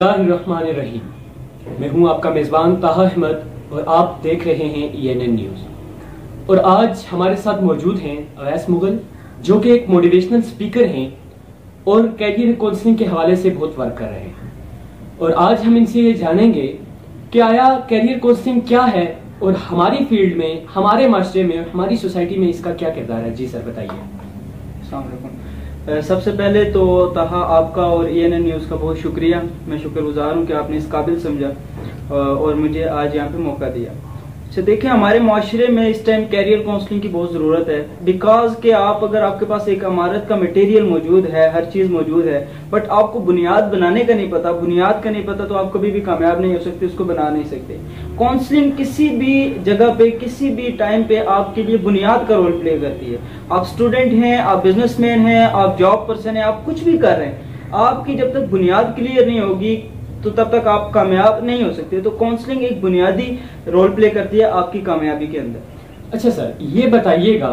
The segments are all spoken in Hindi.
बिस्मिल्लाहिर्रहमानिर्रहीम। मैं हूं आपका मेज़बान ताहा अहमद और आप देख रहे हैं ENN न्यूज़। और आज हमारे साथ मौजूद हैं अवैस मुगल, जो कि एक मोटिवेशनल स्पीकर हैं और कैरियर काउंसलिंग के हवाले से बहुत वर्क कर रहे हैं। और आज हम इनसे ये जानेंगे कि आया कैरियर काउंसलिंग क्या है और हमारी फील्ड में, हमारे माशरे में, हमारी सोसाइटी में इसका क्या किरदार है। जी सर, बताइए। अस्सलाम वालेकुम। सबसे पहले तो ताहा आपका और ENN न्यूज़ का बहुत शुक्रिया। मैं शुक्रगुजार हूँ कि आपने इस काबिल समझा और मुझे आज यहाँ पे मौका दिया। अच्छा, देखिए, हमारे माशरे में इस टाइम कैरियर काउंसलिंग की बहुत ज़रूरत है। बिकॉज कि आप अगर आपके पास एक इमारत का मटेरियल मौजूद है, हर चीज़ मौजूद है, बट आपको बुनियाद बनाने का नहीं पता, बुनियाद का नहीं पता, तो आप कभी भी कामयाब नहीं हो सकते, उसको बना नहीं सकते। काउंसलिंग किसी भी जगह पे, किसी भी टाइम पे आपके लिए बुनियाद का रोल प्ले करती है। आप स्टूडेंट हैं, आप बिजनेसमैन हैं, आप जॉब पर्सन हैं, आप कुछ भी कर रहे हैं, आपकी जब तक बुनियाद क्लियर नहीं होगी तो तब तक आप कामयाब नहीं हो सकते। तो काउंसलिंग एक बुनियादी रोल प्ले करती है आपकी कामयाबी के अंदर। अच्छा सर, ये बताइएगा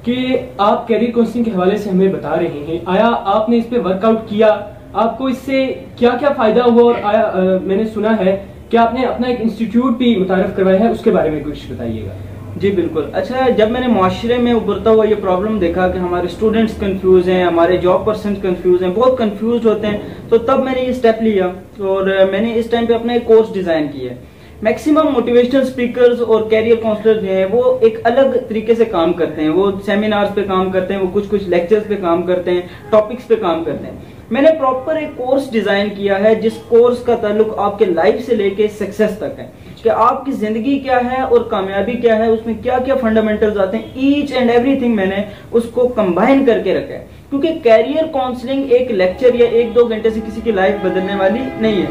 कि आप कैरियर काउंसलिंग के हवाले से हमें बता रहे हैं, आया आपने इस पे वर्कआउट किया, आपको इससे क्या क्या फायदा हुआ? और आया मैंने सुना है कि आपने अपना एक इंस्टीट्यूट भी मुतारफ करवाया है, उसके बारे में कुछ बताइएगा। जी बिल्कुल। अच्छा, जब मैंने माशरे में उभरता हुआ ये प्रॉब्लम देखा कि हमारे स्टूडेंट्स कंफ्यूज हैं, हमारे जॉब पर्सन कंफ्यूज हैं, बहुत कंफ्यूज होते हैं, तो तब मैंने ये स्टेप लिया और मैंने इस टाइम पे अपना एक कोर्स डिजाइन किया है। मैक्सिमम मोटिवेशनल स्पीकर्स और कैरियर काउंसलर जो हैं वो एक अलग तरीके से काम करते हैं। वो सेमिनार्स पे काम करते हैं, वो कुछ लेक्चर्स पे काम करते हैं, टॉपिक्स पे काम करते हैं। मैंने प्रॉपर एक कोर्स डिजाइन किया है जिस कोर्स का ताल्लुक आपके लाइफ से लेके सक्सेस तक है, कि आपकी जिंदगी क्या है और कामयाबी क्या है, उसमें क्या क्या फंडामेंटल्स आते हैं, ईच एंड एवरीथिंग मैंने उसको कंबाइन करके रखा है। क्योंकि कैरियर काउंसलिंग एक लेक्चर या 1-2 घंटे से किसी की लाइफ बदलने वाली नहीं है।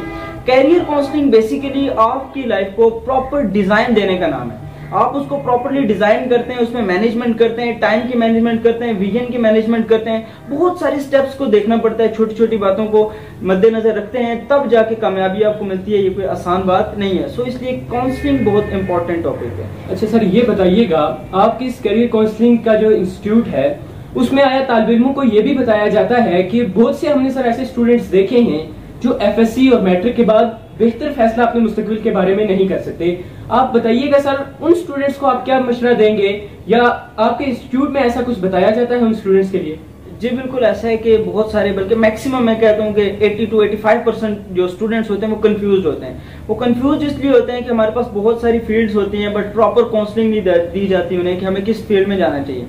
कैरियर काउंसलिंग बेसिकली आपकी लाइफ को प्रॉपर डिजाइन देने का नाम है। आप उसको प्रॉपरली डिजाइन करते हैं, उसमें मैनेजमेंट करते हैं, टाइम की मैनेजमेंट करते हैं, विजन की मैनेजमेंट करते हैं, बहुत सारे स्टेप्स को देखना पड़ता है, छोटी छोटी बातों को मद्देनजर रखते हैं, तब जाके कामयाबी आपको मिलती है। ये कोई आसान बात नहीं है। सो इसलिए काउंसलिंग बहुत इंपॉर्टेंट टॉपिक है। अच्छा सर, ये बताइएगा, आपकी इस कैरियर काउंसलिंग का जो इंस्टीट्यूट है उसमें आया तालिब इल्मों को ये भी बताया जाता है कि बहुत से हमने सर ऐसे स्टूडेंट्स देखे हैं जो FSC और मैट्रिक के बाद बेहतर फैसला अपने मुस्तकबिल के बारे में नहीं कर सकते। आप बताइएगा सर, उन स्टूडेंट्स को आप क्या मशवरा देंगे, या आपके इंस्टीट्यूट में ऐसा कुछ बताया जाता है उन स्टूडेंट्स के लिए? जी बिल्कुल, ऐसा है कि बहुत सारे, बल्कि मैक्सिमम मैं कहता हूँ कि 80 to 85% जो स्टूडेंट्स होते हैं वो कंफ्यूज होते हैं। वो कंफ्यूज इसलिए होते हैं कि हमारे पास बहुत सारी फील्ड्स होती हैं बट प्रॉपर काउंसलिंग नहीं दी जाती उन्हें कि हमें किस फील्ड में जाना चाहिए।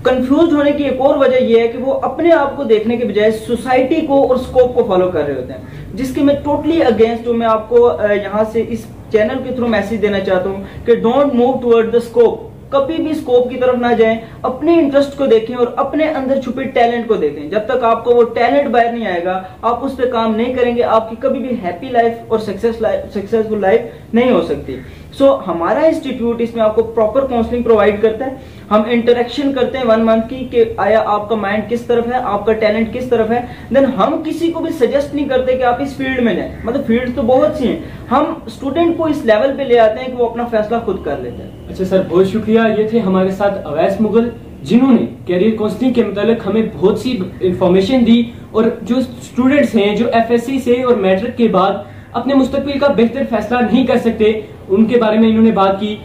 कंफ्यूज होने की एक और वजह यह है कि वो अपने आप को देखने के बजाय सोसाइटी को और स्कोप को फॉलो कर रहे होते हैं, जिसके मैं टोटली अगेंस्ट हूं। मैं आपको यहाँ से इस चैनल के थ्रू मैसेज देना चाहता हूँ कि don't move toward the scope. कभी भी स्कोप की तरफ ना जाएं, अपने इंटरेस्ट को देखें और अपने अंदर छुपे टैलेंट को देखें। जब तक आपको वो टैलेंट बाहर नहीं आएगा, आप उस पर काम नहीं करेंगे, आपकी कभी भी हैप्पी लाइफ और सक्सेसफुल लाइफ नहीं हो सकती। सो हमारा इंस्टीट्यूट इसमें आपको प्रॉपर काउंसलिंग प्रोवाइड करता है। हम इंटरेक्शन करते हैं 1 मंथ की कि आया आपका माइंड किस तरफ है, आपका टैलेंट किस तरफ है। देन हम किसी को भी सजेस्ट नहीं करते कि आप इस फील्ड में जाएं, मतलब फील्ड तो बहुत सी हैं। हम स्टूडेंट को इस लेवल पे ले आते हैं कि वो अपना फैसला खुद कर लेते हैं। अच्छा सर, बहुत शुक्रिया। ये थे हमारे साथ अवैस मुगल, जिन्होंने कैरियर काउंसलिंग के मुतालिक हमें बहुत सी इंफॉर्मेशन दी। और जो स्टूडेंट्स हैं जो FSC से और मैट्रिक के बाद अपने मुस्तकबिल का बेहतर फैसला नहीं कर सकते, उनके बारे में इन्होंने बात की।